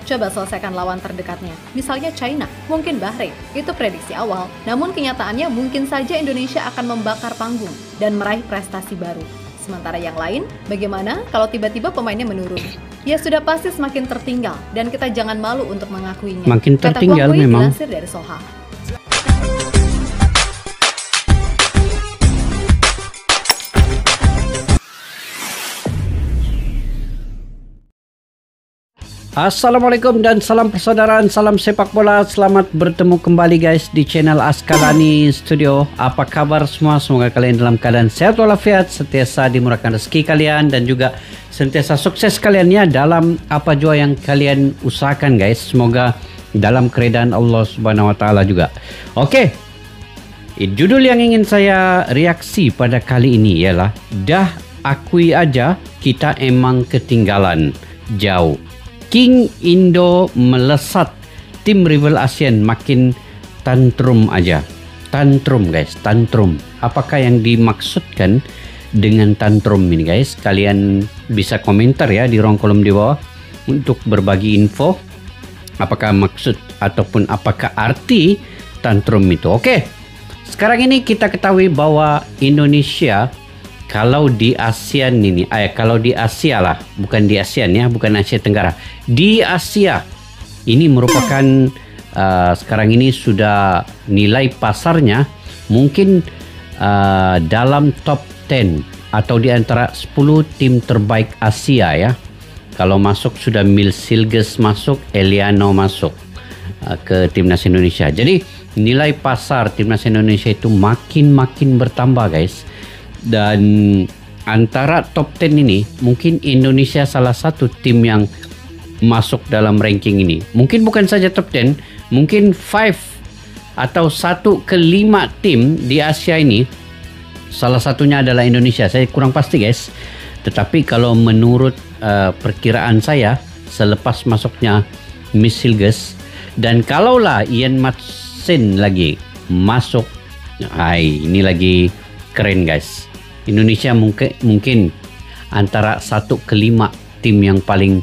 Coba selesaikan lawan terdekatnya, misalnya China, mungkin Bahrain. Itu prediksi awal, namun kenyataannya mungkin saja Indonesia akan membakar panggung dan meraih prestasi baru. Sementara yang lain, bagaimana kalau tiba-tiba pemainnya menurun? Ya sudah pasti semakin tertinggal, dan kita jangan malu untuk mengakuinya. Makin tertinggal memang. Dilansir dari Soha. Assalamualaikum dan salam persaudaraan, salam sepak bola. Selamat bertemu kembali guys di channel Askalani Studio. Apa kabar semua? Semoga kalian dalam keadaan sehat walafiat, sentiasa dimurahkan rezeki kalian dan juga sentiasa sukses kalian ya dalam apa jua yang kalian usahakan guys. Semoga dalam keridaan Allah Subhanahu wa taala juga. Oke. Judul yang ingin saya reaksi pada kali ini ialah dah akui aja kita emang ketinggalan jauh. King Indo melesat, tim rival ASEAN makin tantrum aja. Tantrum guys, tantrum. Apakah yang dimaksudkan dengan tantrum ini guys? Kalian bisa komentar ya di ruang kolom di bawah untuk berbagi info. Apakah maksud ataupun apakah arti tantrum itu? Oke, sekarang ini kita ketahui bahwa Indonesia kalau di ASEAN ini, kalau di Asia lah, bukan di ASEAN ya, bukan Asia Tenggara. Di Asia, ini merupakan sekarang ini sudah nilai pasarnya mungkin dalam top 10 atau di antara 10 tim terbaik Asia ya. Kalau masuk sudah Mil Silges masuk, Eliano masuk ke Timnas Indonesia. Jadi nilai pasar Timnas Indonesia itu makin bertambah guys. Dan antara top 10 ini mungkin Indonesia salah satu tim yang masuk dalam ranking ini. Mungkin bukan saja top 10, mungkin 5 atau 1 ke 5 tim di Asia ini. Salah satunya adalah Indonesia. Saya kurang pasti guys. Tetapi kalau menurut perkiraan saya selepas masuknya Miss Silges dan kalaulah Ian Matsin lagi masuk, ini lagi keren guys. Indonesia mungkin antara 1 ke 5 tim yang paling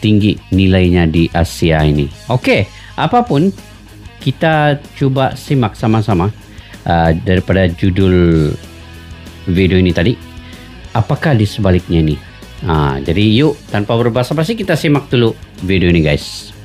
tinggi nilainya di Asia ini. Oke, apapun kita coba simak sama-sama daripada judul video ini tadi. Apakah di sebaliknya ini? Jadi yuk tanpa berbasa-basi kita simak dulu video ini guys.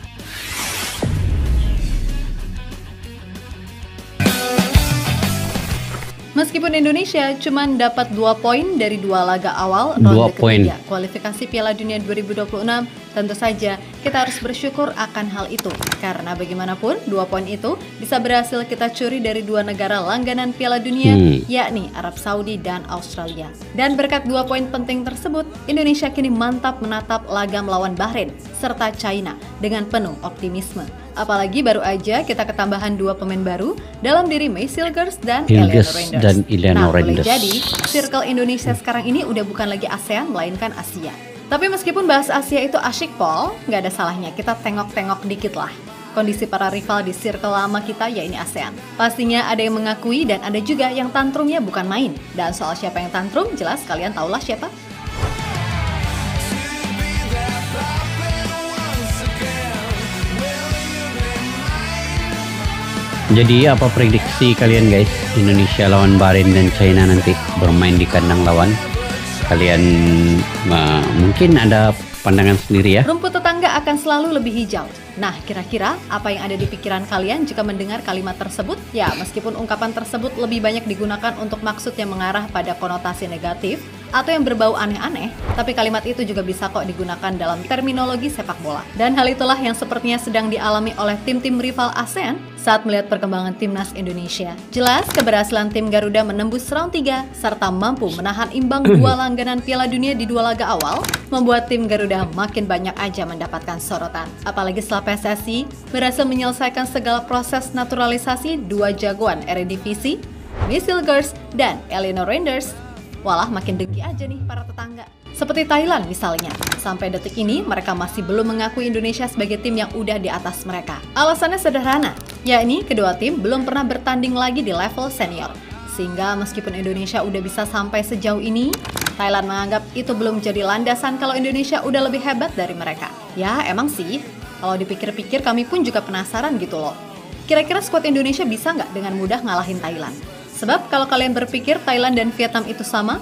Meskipun Indonesia cuma dapat 2 poin dari 2 laga awal ronde ketiga kualifikasi Piala Dunia 2026, tentu saja kita harus bersyukur akan hal itu. Karena bagaimanapun 2 poin itu bisa berhasil kita curi dari 2 negara langganan Piala Dunia, yakni Arab Saudi dan Australia. Dan berkat 2 poin penting tersebut, Indonesia kini mantap menatap laga melawan Bahrain serta China dengan penuh optimisme. Apalagi baru aja kita ketambahan 2 pemain baru dalam diri May Silgers dan Eliano Reinders. Boleh jadi circle Indonesia sekarang ini udah bukan lagi ASEAN melainkan Asia. Tapi meskipun bahas Asia itu asyik Paul, nggak ada salahnya kita tengok-tengok dikit lah kondisi para rival di circle lama kita yaitu ASEAN. Pastinya ada yang mengakui dan ada juga yang tantrumnya bukan main. Dan soal siapa yang tantrum jelas kalian tahulah siapa. Jadi apa prediksi kalian guys? Indonesia lawan Bahrain dan China nanti bermain di kandang lawan. Kalian mungkin ada pandangan sendiri ya. Rumput tetangga akan selalu lebih hijau. Nah, kira-kira apa yang ada di pikiran kalian jika mendengar kalimat tersebut? Ya, meskipun ungkapan tersebut lebih banyak digunakan untuk maksud yang mengarah pada konotasi negatif atau yang berbau aneh-aneh, tapi kalimat itu juga bisa kok digunakan dalam terminologi sepak bola. Dan hal itulah yang sepertinya sedang dialami oleh tim-tim rival ASEAN saat melihat perkembangan timnas Indonesia. Jelas, keberhasilan tim Garuda menembus round 3 serta mampu menahan imbang 2 langganan Piala Dunia di 2 laga awal membuat tim Garuda makin banyak aja mendapatkan sorotan. Apalagi setelah PSSI berhasil menyelesaikan segala proses naturalisasi 2 jagoan Eredivisie, May Silgers dan Eliano Reinders. Walah, makin dengki aja nih para tetangga. Seperti Thailand misalnya, sampai detik ini mereka masih belum mengakui Indonesia sebagai tim yang udah di atas mereka. Alasannya sederhana, yakni kedua tim belum pernah bertanding lagi di level senior. Sehingga meskipun Indonesia udah bisa sampai sejauh ini, Thailand menganggap itu belum jadi landasan kalau Indonesia udah lebih hebat dari mereka. Ya emang sih, kalau dipikir-pikir kami pun juga penasaran gitu loh. Kira-kira skuad Indonesia bisa nggak dengan mudah ngalahin Thailand? Sebab kalau kalian berpikir Thailand dan Vietnam itu sama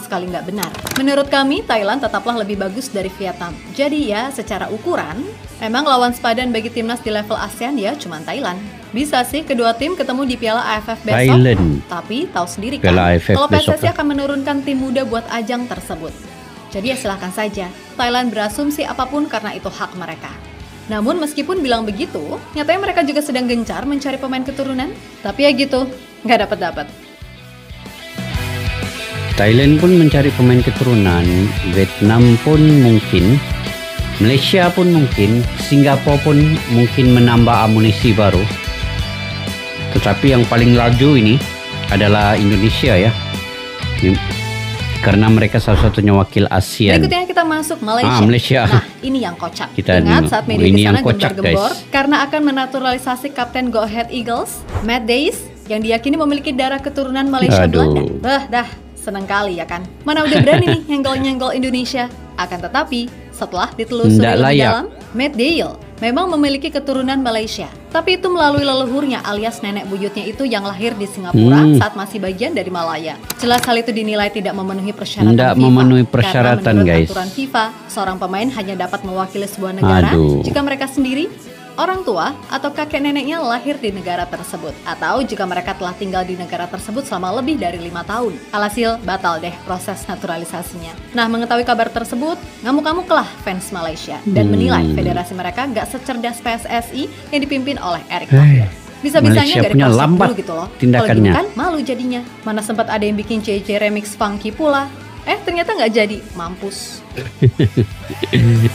sekali nggak benar. Menurut kami, Thailand tetaplah lebih bagus dari Vietnam. Jadi ya, secara ukuran, memang lawan sepadan bagi timnas di level ASEAN ya cuma Thailand. Bisa sih kedua tim ketemu di Piala AFF besok, Thailand. tapi tahu sendiri kan, kalau PSSI akan menurunkan tim muda buat ajang tersebut. Jadi ya silahkan saja, Thailand berasumsi apapun karena itu hak mereka. Namun meskipun bilang begitu, nyatanya mereka juga sedang gencar mencari pemain keturunan. Tapi ya gitu, nggak dapat-dapat. Thailand pun mencari pemain keturunan, Vietnam pun mungkin, Malaysia pun mungkin, Singapura pun mungkin menambah amunisi baru. Tetapi yang paling laju ini adalah Indonesia ya. Karena mereka salah satunya wakil ASEAN. Berikutnya kita masuk Malaysia. Malaysia. Nah, ini yang kocak. Ingat saat media di sana gembar-gembor karena akan menaturalisasi Kapten Go Ahead Eagles, Matt Days, yang diyakini memiliki darah keturunan Malaysia Belanda. Dah, seneng kali ya kan. Mana udah berani nih nyenggol-nyenggol Indonesia. Akan tetapi, setelah ditelusuri lebih dalam, Matt Dale memang memiliki keturunan Malaysia. Tapi itu melalui leluhurnya alias nenek buyutnya itu yang lahir di Singapura saat masih bagian dari Malaya. Jelas hal itu dinilai tidak memenuhi persyaratan persyaratan, karena menurut guys. aturan FIFA, seorang pemain hanya dapat mewakili sebuah negara jika mereka sendiri, orang tua, atau kakek neneknya lahir di negara tersebut, atau jika mereka telah tinggal di negara tersebut selama lebih dari 5 tahun. Alhasil, batal deh proses naturalisasinya. Nah, mengetahui kabar tersebut, ngamuk-ngamuklah fans Malaysia dan menilai federasi mereka gak secerdas PSSI yang dipimpin oleh Erick Thohir. Bisa-bisanya dari konsep dulu gitu loh. Kalau gitu kan malu jadinya. Mana sempat ada yang bikin CC remix funky pula. Ternyata nggak jadi, mampus.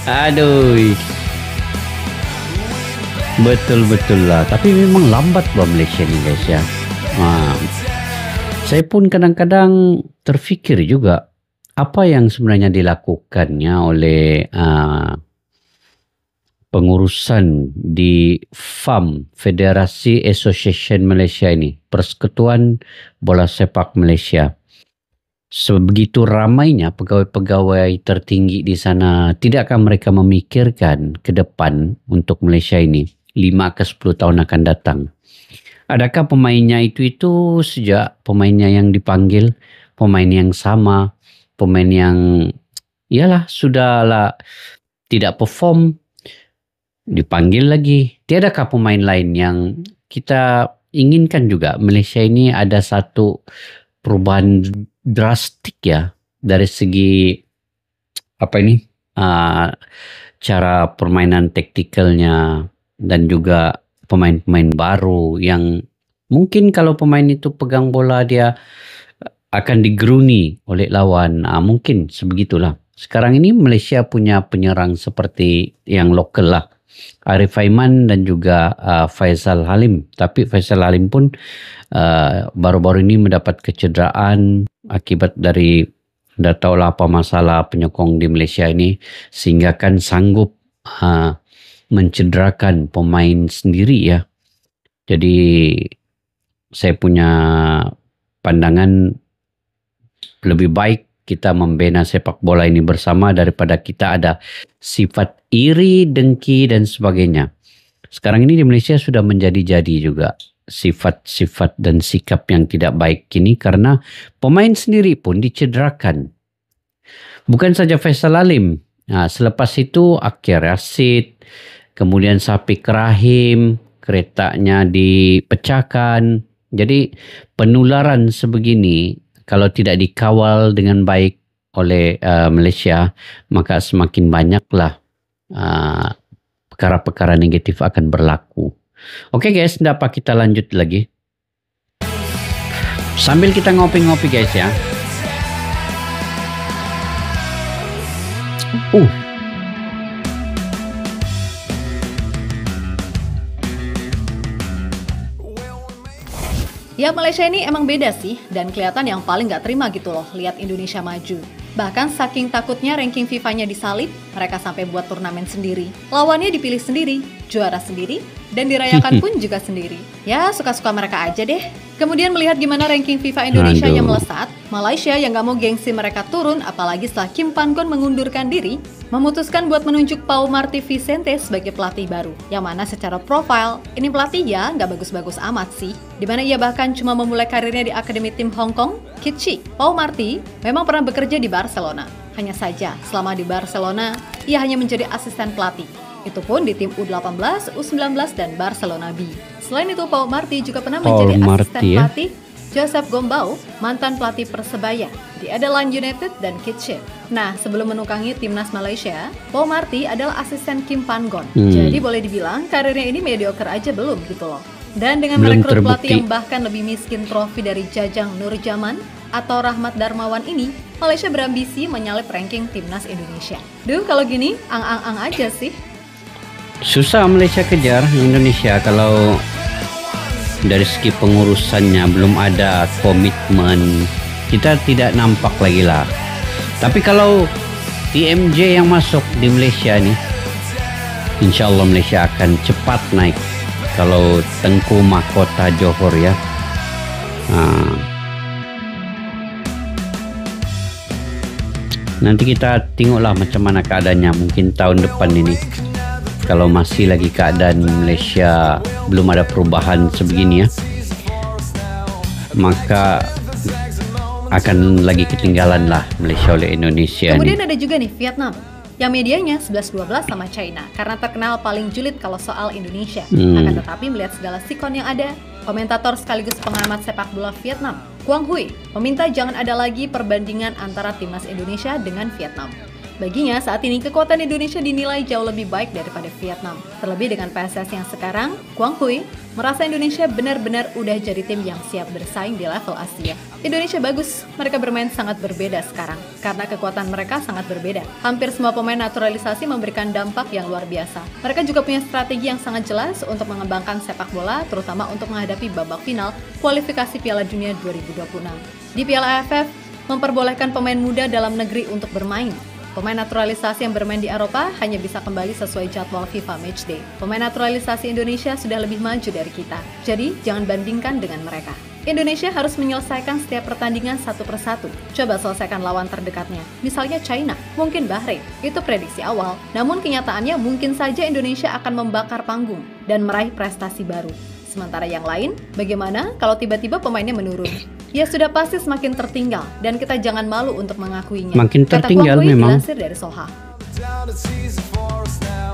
Aduh. Betul lah. Tapi memang lambat buat Malaysia nih guys ya. Saya pun kadang-kadang terfikir juga apa yang sebenarnya dilakukannya oleh pengurusan di FAM, Federasi Association Malaysia ini, Persekutuan Bola Sepak Malaysia. Sebegitu ramainya pegawai-pegawai tertinggi di sana, tidakkah mereka memikirkan ke depan untuk Malaysia ini 5 ke 10 tahun akan datang? Adakah pemainnya itu sejak pemainnya yang dipanggil, pemain yang sama, pemain yang sudahlah tidak perform, dipanggil lagi? Tiadakah pemain lain yang kita inginkan juga Malaysia ini ada satu perubahan drastik ya dari segi cara permainan taktikalnya dan juga pemain-pemain baru yang mungkin kalau pemain itu pegang bola dia akan digeruni oleh lawan, mungkin sebegitulah. Sekarang ini Malaysia punya penyerang seperti yang lokal lah, Arif Aiman dan juga Faisal Halim. Tapi Faisal Halim pun baru-baru ini mendapat kecederaan akibat dari tidak tahulah apa masalah penyokong di Malaysia ini sehingga kan sanggup mencederakan pemain sendiri ya. Jadi saya punya pandangan lebih baik kita membina sepak bola ini bersama daripada kita ada sifat iri, dengki dan sebagainya. Sekarang ini di Malaysia sudah menjadi-jadi juga sifat-sifat dan sikap yang tidak baik kini karena pemain sendiri pun dicederakan. Bukan saja Faisal Halim. Selepas itu Akir Rashid, kemudian Safiq Rahim, keretanya dipecahkan. Jadi penularan sebegini kalau tidak dikawal dengan baik oleh Malaysia, maka semakin banyaklah perkara-perkara negatif akan berlaku. Oke guys, tidak apa kita lanjut lagi. Sambil kita ngopi-ngopi guys ya. Ya Malaysia ini emang beda sih, dan kelihatan yang paling gak terima gitu loh lihat Indonesia maju. Bahkan saking takutnya ranking FIFA-nya disalip, mereka sampai buat turnamen sendiri. Lawannya dipilih sendiri, juara sendiri, dan dirayakan pun juga sendiri. Ya suka-suka mereka aja deh. Kemudian melihat gimana ranking FIFA Indonesia-nya melesat, Malaysia yang gak mau gengsi mereka turun, apalagi setelah Kim Pan-gon mengundurkan diri, memutuskan buat menunjuk Pau Marti Vicente sebagai pelatih baru. Yang mana secara profil, ini pelatih ya nggak bagus-bagus amat sih. Dimana ia bahkan cuma memulai karirnya di akademi tim Hong Kong, Kitchi. Pau Marti memang pernah bekerja di Barcelona. Hanya saja, selama di Barcelona, ia hanya menjadi asisten pelatih. Itu pun di tim U18, U19, dan Barcelona B. Selain itu, Pau Marti juga pernah menjadi asisten pelatih Joseph Gombau, mantan pelatih Persebaya di Adelaide United dan Kitchen. Nah, sebelum menukangi timnas Malaysia, Pau Marti adalah asisten Kim Pan-gon. Jadi boleh dibilang karirnya ini mediocre aja belum gitu loh. Dan dengan merekrut pelatih yang bahkan lebih miskin trofi dari Jajang Nurjaman atau Rahmat Darmawan ini, Malaysia berambisi menyalip ranking timnas Indonesia. Duh, kalau gini ang-ang-ang aja sih. Susah Malaysia kejar Indonesia kalau dari segi pengurusannya belum ada komitmen, kita tidak nampak lagi lah. Tapi kalau TMJ yang masuk di Malaysia nih, insya Allah Malaysia akan cepat naik. Kalau Tengku Mahkota Johor ya, nanti kita tengoklah macam mana keadaannya mungkin tahun depan ini. Kalau masih lagi keadaan Malaysia belum ada perubahan sebegini ya, maka akan lagi ketinggalan lah Malaysia oleh Indonesia. Kemudian ada juga nih Vietnam, yang medianya 11-12 sama China karena terkenal paling julid kalau soal Indonesia. Akan tetapi melihat segala sikon yang ada, komentator sekaligus pengamat sepak bola Vietnam, Quang Huy, meminta jangan ada lagi perbandingan antara timnas Indonesia dengan Vietnam. Baginya, saat ini kekuatan Indonesia dinilai jauh lebih baik daripada Vietnam. Terlebih dengan PSSI yang sekarang, Quang Huy merasa Indonesia benar-benar udah jadi tim yang siap bersaing di level Asia. Indonesia bagus, mereka bermain sangat berbeda sekarang, karena kekuatan mereka sangat berbeda. Hampir semua pemain naturalisasi memberikan dampak yang luar biasa. Mereka juga punya strategi yang sangat jelas untuk mengembangkan sepak bola, terutama untuk menghadapi babak final kualifikasi Piala Dunia 2026. Di Piala AFF, memperbolehkan pemain muda dalam negeri untuk bermain. Pemain naturalisasi yang bermain di Eropa hanya bisa kembali sesuai jadwal FIFA Matchday. Pemain naturalisasi Indonesia sudah lebih maju dari kita, jadi jangan bandingkan dengan mereka. Indonesia harus menyelesaikan setiap pertandingan satu persatu. Coba selesaikan lawan terdekatnya, misalnya China, mungkin Bahrain. Itu prediksi awal, namun kenyataannya mungkin saja Indonesia akan membakar panggung dan meraih prestasi baru. Sementara yang lain, bagaimana kalau tiba-tiba pemainnya menurun? Ya sudah pasti semakin tertinggal dan kita jangan malu untuk mengakuinya. Makin tertinggal memang. Dilansir dari Soha.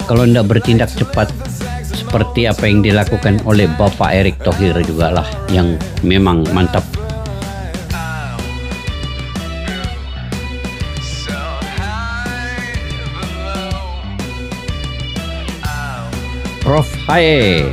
Kalau tidak bertindak cepat seperti apa yang dilakukan oleh Bapak Erick Thohir juga lah yang memang mantap. Prof Haye.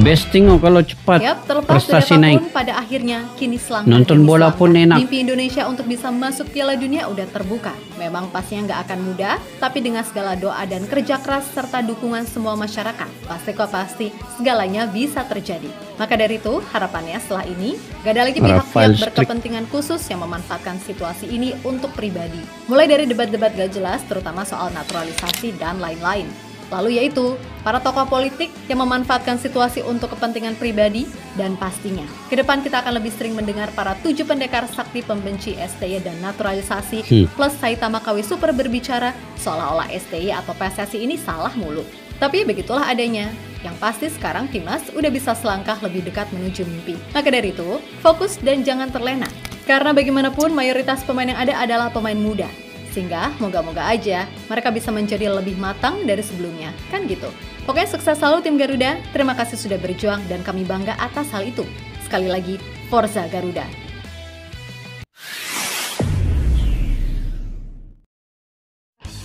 Best tengok kalau cepat prestasi naik. Pada akhirnya kini selangkah nonton bola pun enak. Mimpi Indonesia untuk bisa masuk Piala Dunia udah terbuka. Memang pastinya nggak akan mudah, tapi dengan segala doa dan kerja keras serta dukungan semua masyarakat, pasti segalanya bisa terjadi. Maka dari itu harapannya setelah ini gak ada lagi pihak-pihak berkepentingan khusus yang memanfaatkan situasi ini untuk pribadi. Mulai dari debat-debat gak jelas, terutama soal naturalisasi dan lain-lain. Lalu yaitu para tokoh politik yang memanfaatkan situasi untuk kepentingan pribadi, dan pastinya ke depan kita akan lebih sering mendengar para 7 pendekar sakti pembenci STY dan naturalisasi plus Saitama Kawi Super berbicara seolah-olah STY atau PSSI ini salah mulu. Tapi begitulah adanya. Yang pasti sekarang timnas udah bisa selangkah lebih dekat menuju mimpi. Maka dari itu, fokus dan jangan terlena. Karena bagaimanapun mayoritas pemain yang ada adalah pemain muda. Sehingga moga-moga aja mereka bisa menjadi lebih matang dari sebelumnya, kan gitu. Pokoknya sukses selalu tim Garuda, terima kasih sudah berjuang dan kami bangga atas hal itu. Sekali lagi, Forza Garuda.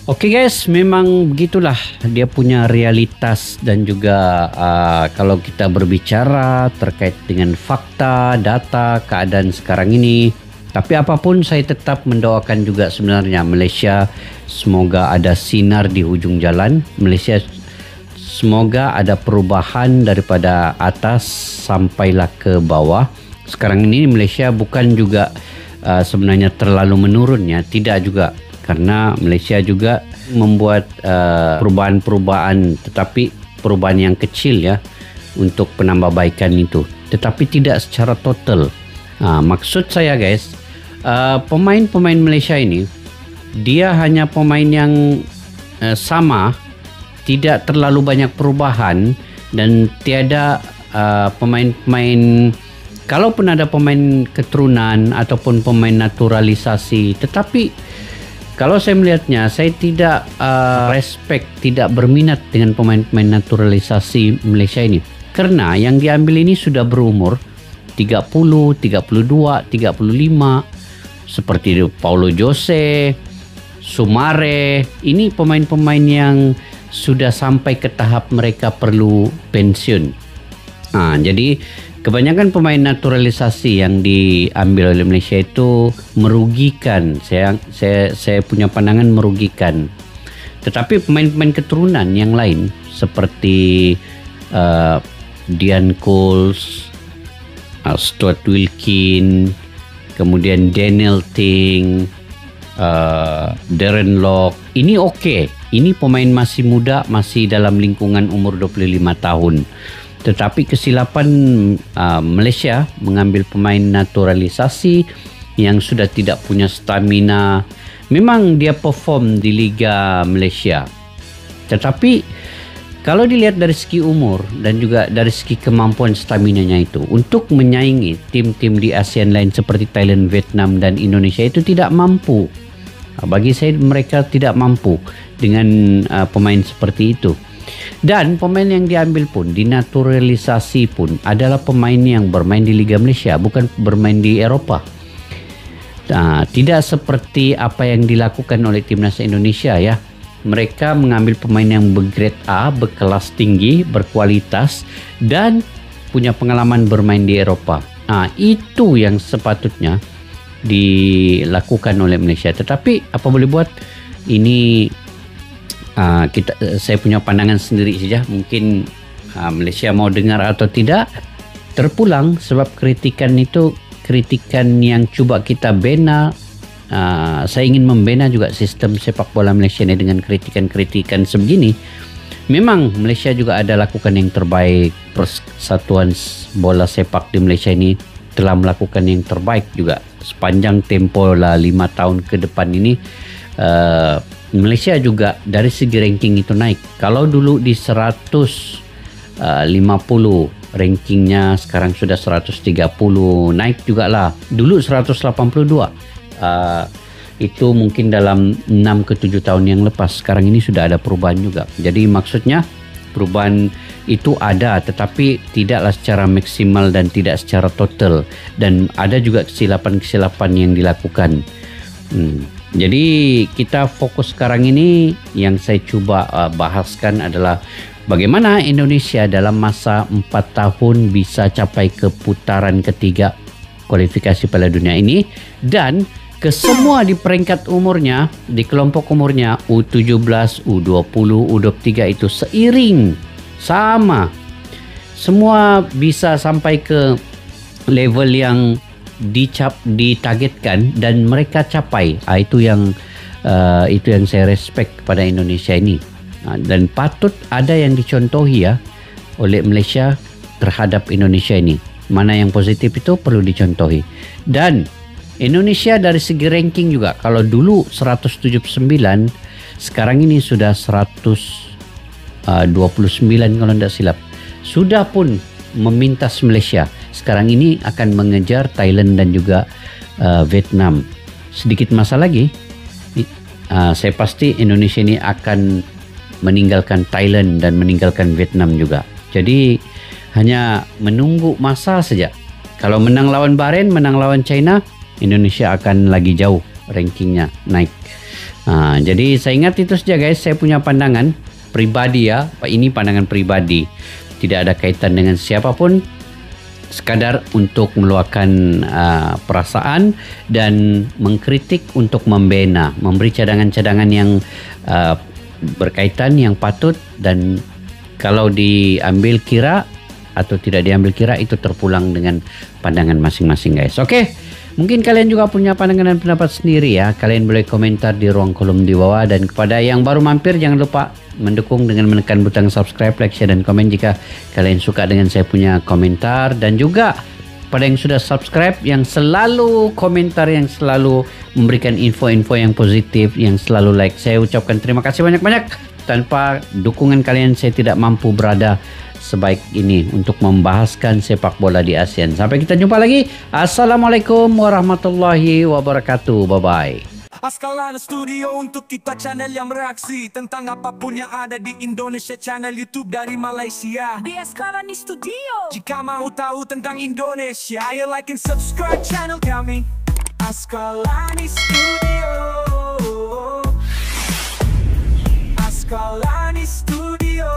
Oke guys, memang begitulah dia punya realitas dan juga kalau kita berbicara terkait dengan fakta, data, keadaan sekarang ini. Tapi apapun saya tetap mendoakan juga sebenarnya Malaysia semoga ada sinar di hujung jalan. Malaysia semoga ada perubahan daripada atas sampailah ke bawah. Sekarang ini Malaysia bukan juga sebenarnya terlalu menurun ya, tidak juga. Karena Malaysia juga membuat perubahan-perubahan, tetapi perubahan yang kecil ya untuk penambahbaikan itu. Tetapi tidak secara total. Maksud saya guys, pemain-pemain Malaysia ini dia hanya pemain yang sama, tidak terlalu banyak perubahan dan tiada pemain-pemain, kalaupun ada pemain keturunan ataupun pemain naturalisasi, tetapi kalau saya melihatnya, saya tidak respect, tidak berminat dengan pemain-pemain naturalisasi Malaysia ini. Karena yang diambil ini sudah berumur 30, 32, 35, seperti Paulo Jose, Sumare. Ini pemain-pemain yang sudah sampai ke tahap mereka perlu pensiun. Jadi kebanyakan pemain naturalisasi yang diambil oleh Malaysia itu merugikan. Saya punya pandangan merugikan. Tetapi pemain-pemain keturunan yang lain seperti Dian Coles, Stuart Wilkin, kemudian Daniel Ting, Darren Lock, ini okey. Ini pemain masih muda, masih dalam lingkungan umur 25 tahun. Tetapi kesilapan Malaysia mengambil pemain naturalisasi yang sudah tidak punya stamina. Memang dia perform di Liga Malaysia, tetapi kalau dilihat dari segi umur dan juga dari segi kemampuan staminanya itu untuk menyaingi tim-tim di ASEAN lain seperti Thailand, Vietnam dan Indonesia itu tidak mampu. Bagi saya mereka tidak mampu dengan pemain seperti itu. Dan pemain yang diambil pun, dinaturalisasi pun adalah pemain yang bermain di Liga Malaysia, bukan bermain di Eropah. Tidak seperti apa yang dilakukan oleh Timnas Indonesia ya. Mereka mengambil pemain yang bergrade A, berkelas tinggi, berkualitas dan punya pengalaman bermain di Eropah. Itu yang sepatutnya dilakukan oleh Malaysia. Tetapi apa boleh buat, ini saya punya pandangan sendiri saja. Mungkin Malaysia mau dengar atau tidak terpulang, sebab kritikan itu kritikan yang cuba kita bina. Saya ingin membina juga sistem sepak bola Malaysia ini dengan kritikan-kritikan sebegini. Memang Malaysia juga ada lakukan yang terbaik. Persatuan bola sepak di Malaysia ini telah melakukan yang terbaik juga sepanjang tempoh 5 tahun ke depan ini. Malaysia juga dari segi ranking itu naik. Kalau dulu di 150 rankingnya, sekarang sudah 130, naik juga lah. Dulu 182. Itu mungkin dalam 6 ke 7 tahun yang lepas. Sekarang ini sudah ada perubahan juga. Jadi maksudnya perubahan itu ada, tetapi tidaklah secara maksimal dan tidak secara total. Dan ada juga kesilapan-kesilapan yang dilakukan. Jadi kita fokus sekarang ini yang saya cuba bahaskan adalah bagaimana Indonesia dalam masa 4 tahun bisa capai ke putaran ketiga kualifikasi Piala Dunia ini, dan kesemua di peringkat umurnya, di kelompok umurnya U17, U20, U23 itu seiring sama. Semua bisa sampai ke level yang ditargetkan dan mereka capai. Itu yang saya respect kepada Indonesia ini. Dan patut ada yang dicontohi ya oleh Malaysia terhadap Indonesia ini. Mana yang positif itu perlu dicontohi. Dan Indonesia dari segi ranking juga, kalau dulu 179, sekarang ini sudah 129 kalau tidak silap. Sudah pun memintas Malaysia. Sekarang ini akan mengejar Thailand dan juga Vietnam. Sedikit masa lagi, saya pasti Indonesia ini akan meninggalkan Thailand dan meninggalkan Vietnam juga. Jadi hanya menunggu masa saja. Kalau menang lawan Bahrain, menang lawan China, Indonesia akan lagi jauh rankingnya naik. Jadi saya ingat itu saja guys. Saya punya pandangan pribadi ya. Ini pandangan pribadi. Tidak ada kaitan dengan siapapun. Sekadar untuk meluahkan perasaan dan mengkritik untuk membina, memberi cadangan-cadangan yang berkaitan, yang patut, dan kalau diambil kira atau tidak diambil kira itu terpulang dengan pandangan masing-masing guys. Oke. Mungkin kalian juga punya pandangan dan pendapat sendiri ya. Kalian boleh komentar di ruang kolom di bawah. Dan kepada yang baru mampir, jangan lupa mendukung dengan menekan butang subscribe, like, share dan komen jika kalian suka dengan saya punya komentar. Dan juga kepada yang sudah subscribe, yang selalu komentar, yang selalu memberikan info-info yang positif, yang selalu like. Saya ucapkan terima kasih banyak-banyak. Tanpa dukungan kalian saya tidak mampu berada sebaik ini untuk membahaskan sepak bola di ASEAN. Sampai kita jumpa lagi. Assalamualaikum warahmatullahi wabarakatuh. Bye-bye. Askalani Studio untuk kita channel yang bereaksi tentang apapun yang ada di Indonesia, channel YouTube dari Malaysia di Askalani Studio. Jika mau tahu tentang Indonesia, ayo like and subscribe channel kami Askalani Studio. Askalani Studio.